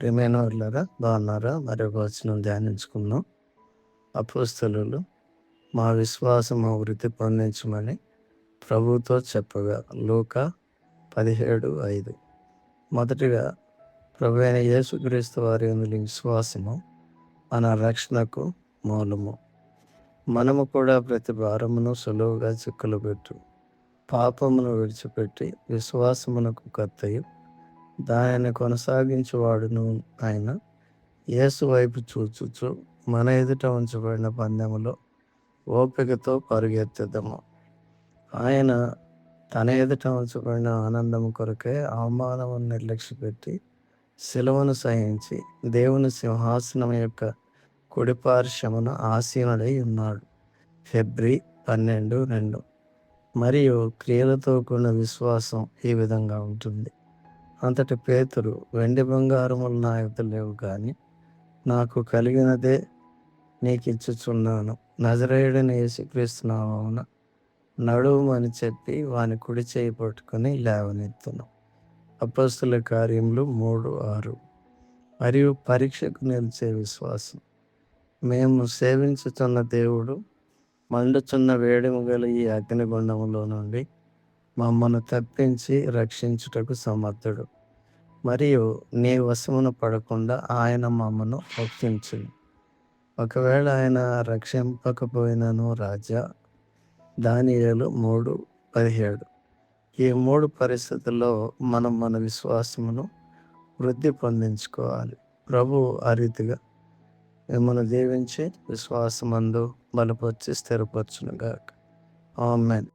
ప్రియమైన వాళ్ళారా, బాగున్నారా? మరి ఒక వచనం ధ్యానించుకుందాం. అపోస్తలులు మా విశ్వాసము వృద్ధి పొందించమని ప్రభువుతో చెప్పగా, లూకా 17:5. మొదటిగా ప్రభు అయిన యేసుక్రీస్తు వారి యందు విశ్వాసము మన రక్షణకు మూలము. మనము కూడా ప్రతి భారమును సులువుగా చిక్కులుపెట్టు పాపమును విడిచిపెట్టి విశ్వాసమునకు కర్తయు దానిని కొనసాగించువాడును ఆయన యేసు వైపు చూచుచు మన ఎదుట ఉంచబడిన పందెములో ఓపికతో పరుగెత్తెదము. ఆయన తన ఎదుట ఉంచబడిన ఆనందము కొరకే అవమానమును నిర్లక్ష్యపెట్టి శిలువను సహించి దేవుని సింహాసనం యొక్క కుడిపార్శ్వమున ఆసీనుడై ఉన్నాడు. ఫిబ్రి 12:2. మరియు క్రియలతో కూడిన విశ్వాసం ఈ విధంగా ఉంటుంది. అంతటి పేతురు, వెండి బంగారములు నా యొద్ద లేవు కానీ నాకు కలిగినదే నీకిచ్చుచున్నాను. నజరేయుడైన యేసుక్రీస్తు నామమున నడువుమని చెప్పి వాని కుడి చేయి పట్టుకుని లేవనెత్తును. అపోస్తలుల కార్యములు 3:6. మరియు పరీక్షకు నిలిచే విశ్వాసం. మేము సేవించుతున్న దేవుడు మండుచున్న వేడిమి గల ఈ అగ్నిగుండములో నుండి మమ్మను తప్పించి రక్షించుటకు సమర్థుడు. మరియు నీ వశమున పడకుండా ఆయన మమ్మను రక్షించును. ఒకవేళ ఆయన రక్షింపకపోయినను రాజా. దానియేలు 3:17. ఈ 3 పరిస్థితుల్లో మనం మన విశ్వాసమును వృద్ధి పొందించుకోవాలి. ప్రభువు ఆ రీతిగా మిమ్మల్ని దీవించి విశ్వాసమందు బలపరిచి స్థిరపరచునుగాక. ఆమేన్.